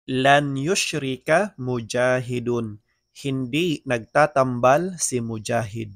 Lan yushrika mujahidun. Hindi nagtatambal si Mujahid.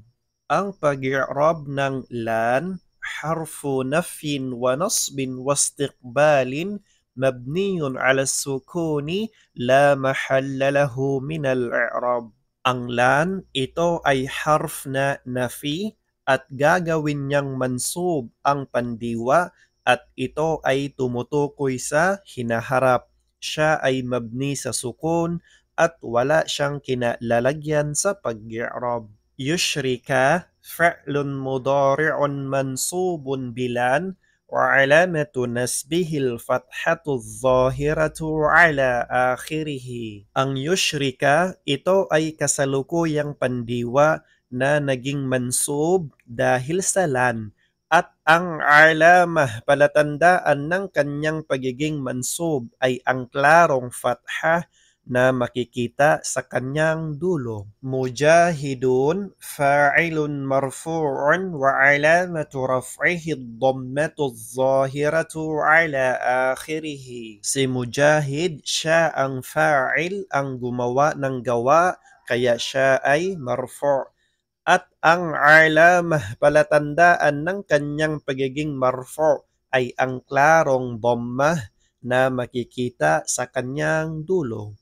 Ang pag-i'rab ng lan, harfu nafyin wa nasbin wa istiqbalin mabniyun ala sukuni la mahalla lahu min al-i'rab. Ang lan, ito ay harf na nafi at gagawin niyang mansub ang pandiwa at ito ay tumutukoy sa hinaharap. Siya ay mabni sa sukun at wala siyang kinalalagyan sa pag-i'rab. Yushrika fi'lun mudari'un mansubun bilan وعلامة نسبه الفتحة الظاهرة على آخره. Ang yushrika, ito ay kasalukuyang pandiwa na naging mansub dahil sa lan at ang alamah palatandaan ng kanyang pagiging mansub ay ang klarong fathah na makikita sa kanyang dulo. Mujahidun fa'ilun marfu'un wa alamatu raf'ihi ad-dammatu adh-dhahiratu ala akhirih. Si Mujahid, siya ang fa'il, ang gumawa ng gawa, kaya siya ay marfu'. At ang alamah palatandaan ng kanyang pagiging marfu' ay ang klarong dhammah na makikita sa kanyang dulo.